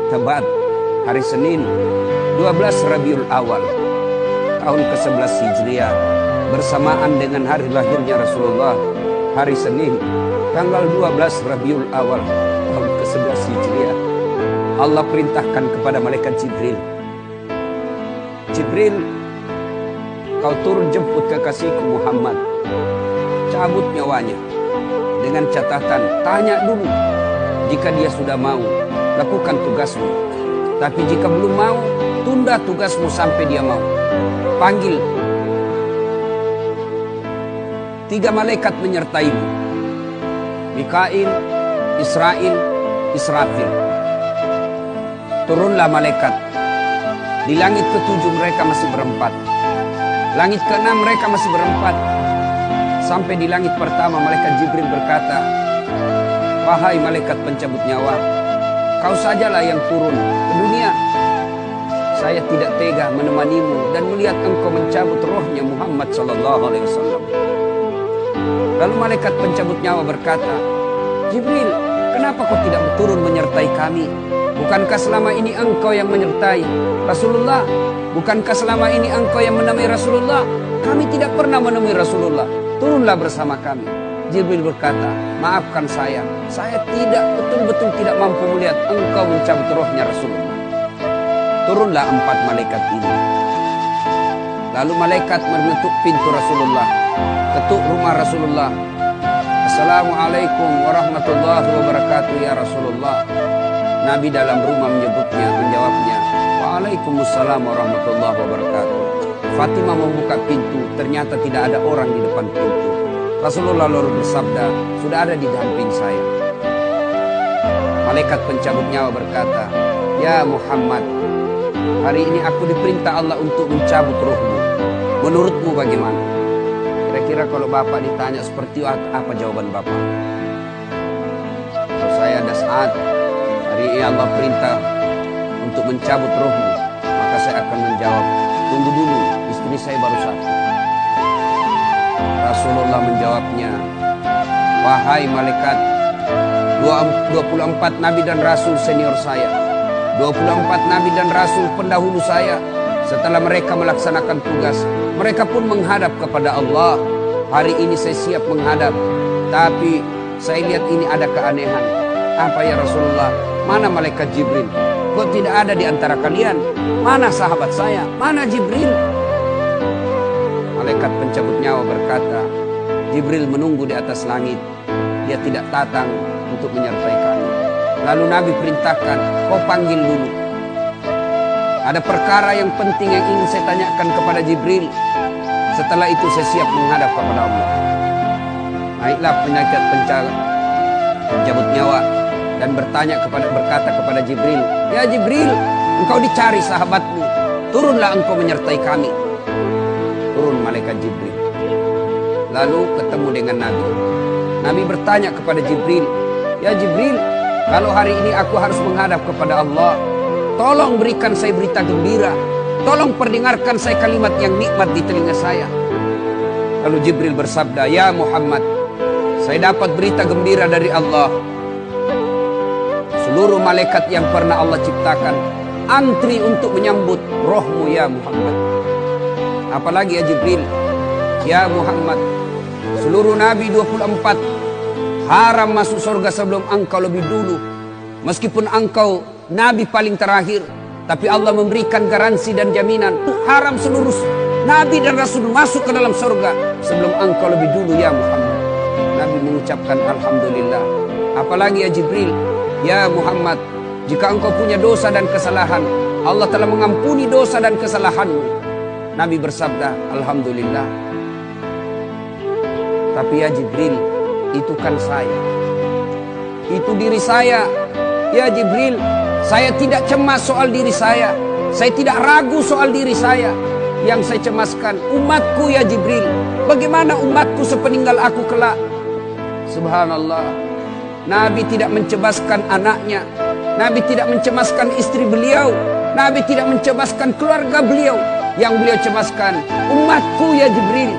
Tebat hari Senin 12 Rabiul Awal tahun ke-11 Hijriah bersamaan dengan hari lahirnya Rasulullah, hari Senin tanggal 12 Rabiul Awal tahun ke-11 Hijriah. Allah perintahkan kepada malaikat Jibril, Jibril, kau turun jemput kekasihku Muhammad, cabut nyawanya. Dengan catatan, tanya dulu, jika dia sudah mau, lakukan tugasmu. Tapi jika belum mau, tunda tugasmu sampai dia mau. Panggil 3 malaikat menyertaimu, Mikail, Israil, Israfil. Turunlah malaikat. Di langit ke-7 mereka masih berempat. Langit ke-6 mereka masih berempat. Sampai di langit pertama malaikat Jibril berkata, wahai malaikat pencabut nyawa, kau sajalah yang turun ke dunia. Saya tidak tega menemanimu dan melihat engkau mencabut rohnya Muhammad SAW. Lalu malaikat pencabut nyawa berkata, Jibril, kenapa kau tidak turun menyertai kami? Bukankah selama ini engkau yang menyertai Rasulullah? Bukankah selama ini engkau yang menemui Rasulullah? Kami tidak pernah menemui Rasulullah. Turunlah bersama kami. Jibril berkata, maafkan saya tidak betul-betul tidak mampu melihat engkau mencabut rohnya Rasulullah. Turunlah 4 malaikat ini. Lalu malaikat mengetuk pintu Rasulullah, ketuk rumah Rasulullah. Assalamualaikum warahmatullahi wabarakatuh ya Rasulullah. Nabi dalam rumah menjawabnya, waalaikumsalam warahmatullahi wabarakatuh. Fatimah membuka pintu, ternyata tidak ada orang di depan pintu. Rasulullah lalu bersabda, sudah ada di damping saya. Malaikat pencabut nyawa berkata, ya Muhammad, hari ini aku diperintah Allah untuk mencabut rohmu. Menurutmu bagaimana? Kira-kira kalau Bapak ditanya seperti apa jawaban Bapak? Kalau saya ada saat hari ini Allah perintah untuk mencabut rohmu, maka saya akan menjawab, tunggu dulu, istri saya baru satu. Rasulullah menjawabnya, wahai malaikat, 24 nabi dan rasul senior saya, 24 nabi dan rasul pendahulu saya, setelah mereka melaksanakan tugas, mereka pun menghadap kepada Allah. Hari ini saya siap menghadap, tapi saya lihat ini ada keanehan. Apa ya Rasulullah? Mana malaikat Jibril? Kok tidak ada di antara kalian? Mana sahabat saya? Mana Jibril? Malaikat pencabut nyawa berkata, Jibril menunggu di atas langit. Dia tidak datang untuk menyertai kami. Lalu Nabi perintahkan, kau panggil dulu. Ada perkara yang penting yang ingin saya tanyakan kepada Jibril. Setelah itu saya siap menghadap kepada Allah. Naiklah malaikat pencabut nyawa dan berkata kepada Jibril, ya Jibril, engkau dicari sahabatmu. Turunlah engkau menyertai kami. Turun malaikat Jibril. Lalu ketemu dengan Nabi. Nabi bertanya kepada Jibril, ya Jibril, kalau hari ini aku harus menghadap kepada Allah, tolong berikan saya berita gembira. Tolong perdengarkan saya kalimat yang nikmat di telinga saya. Lalu Jibril bersabda, ya Muhammad, saya dapat berita gembira dari Allah. Seluruh malaikat yang pernah Allah ciptakan antri untuk menyambut rohmu ya Muhammad. Apalagi ya Jibril, ya Muhammad, seluruh Nabi 24 haram masuk surga sebelum engkau lebih dulu. Meskipun engkau Nabi paling terakhir, tapi Allah memberikan garansi dan jaminan haram seluruh Nabi dan Rasul masuk ke dalam surga sebelum engkau lebih dulu ya Muhammad. Nabi mengucapkan Alhamdulillah. Apalagi ya Jibril, ya Muhammad, jika engkau punya dosa dan kesalahan, Allah telah mengampuni dosa dan kesalahanmu. Nabi bersabda, Alhamdulillah. Tapi ya Jibril, itu kan saya. Itu diri saya. Ya Jibril, saya tidak cemas soal diri saya. Saya tidak ragu soal diri saya. Yang saya cemaskan umatku ya Jibril. Bagaimana umatku sepeninggal aku kelak? Subhanallah. Nabi tidak mencemaskan anaknya. Nabi tidak mencemaskan istri beliau. Nabi tidak mencemaskan keluarga beliau. Yang beliau cemaskan umatku ya Jibril.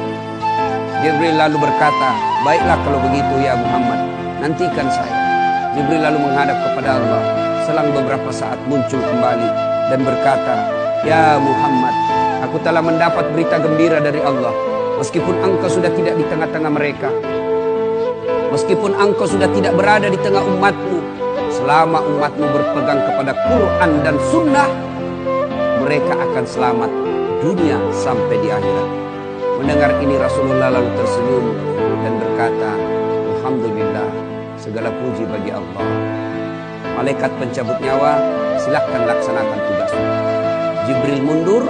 Jibril lalu berkata, baiklah kalau begitu ya Muhammad, nantikan saya. Jibril lalu menghadap kepada Allah. Selang beberapa saat muncul kembali dan berkata, "Ya Muhammad, aku telah mendapat berita gembira dari Allah. Meskipun engkau sudah tidak di tengah-tengah mereka, meskipun engkau sudah tidak berada di tengah umatmu, selama umatmu berpegang kepada Quran dan Sunnah, mereka akan selamat dunia sampai di akhirat." Mendengar ini Rasulullah lalu tersenyum dan berkata, "Alhamdulillah, segala puji bagi Allah. Malaikat pencabut nyawa, silahkan laksanakan tugasmu." Jibril mundur,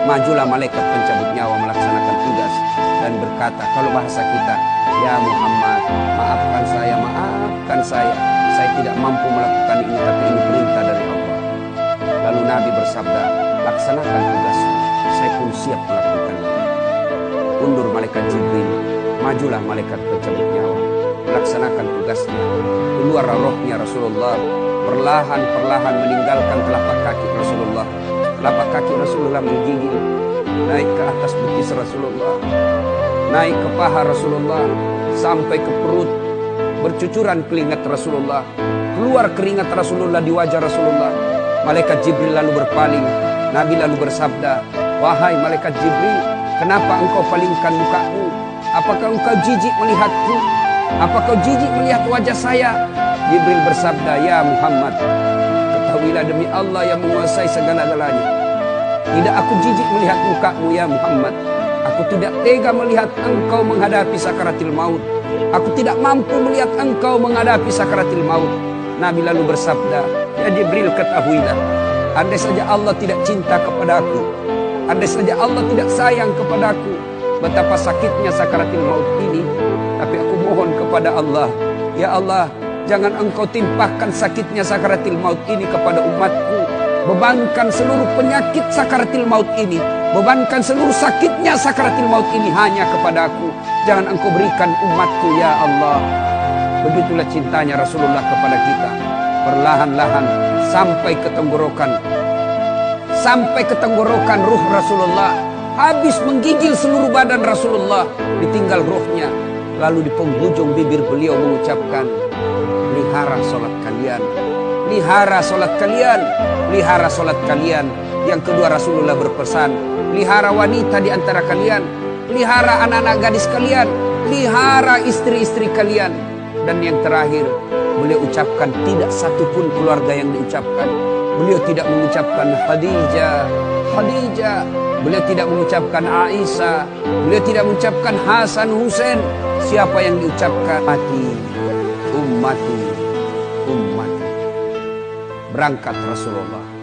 majulah malaikat pencabut nyawa melaksanakan tugas dan berkata, kalau bahasa kita, "Ya Muhammad, maafkan saya tidak mampu melakukan ini, tapi ini perintah dari Allah." Lalu Nabi bersabda, "Laksanakan tugasmu, saya pun siap melakukannya." Mundur malaikat Jibril, majulah malaikat pencabut nyawa melaksanakan tugasnya. Keluar rohnya Rasulullah, perlahan-perlahan meninggalkan telapak kaki Rasulullah. Telapak kaki Rasulullah menggigil, naik ke atas betis Rasulullah, naik ke paha Rasulullah, sampai ke perut. Bercucuran keringat Rasulullah, keluar keringat Rasulullah di wajah Rasulullah. Malaikat Jibril lalu berpaling. Nabi lalu bersabda, "Wahai malaikat Jibril, kenapa engkau palingkan mukamu? Apakah engkau jijik melihatku? Apakah kau jijik melihat wajah saya?" Jibril bersabda, "Ya Muhammad, ketahuilah demi Allah yang menguasai segala-galanya, tidak aku jijik melihat mukamu ya Muhammad. Aku tidak tega melihat engkau menghadapi sakaratil maut. Aku tidak mampu melihat engkau menghadapi sakaratil maut." Nabi lalu bersabda, "Ya Jibril, ketahuilah, andai saja Allah tidak cinta kepadaku, andai saja Allah tidak sayang kepadaku, betapa sakitnya sakaratil maut ini. Tapi aku mohon kepada Allah, ya Allah, jangan engkau timpahkan sakitnya sakaratil maut ini kepada umatku. Bebankan seluruh penyakit sakaratil maut ini, bebankan seluruh sakitnya sakaratil maut ini hanya kepadaku. Jangan engkau berikan umatku ya Allah." Begitulah cintanya Rasulullah kepada kita. Perlahan-lahan sampai ke tenggorokan ruh Rasulullah. Habis menggigil seluruh badan Rasulullah, ditinggal ruhnya. Lalu di penghujung bibir beliau mengucapkan, "Pelihara solat kalian, pelihara solat kalian, pelihara solat kalian." Yang kedua Rasulullah berpesan, pelihara wanita di antara kalian, pelihara anak-anak gadis kalian, pelihara istri-istri kalian. Dan yang terakhir, beliau ucapkan, tidak satupun keluarga yang diucapkan. Beliau tidak mengucapkan Khadijah, Khadijah. Beliau tidak mengucapkan Aisyah. Beliau tidak mengucapkan Hasan, Husain. Siapa yang diucapkan? Ummati, ummati, ummati. Berangkat Rasulullah.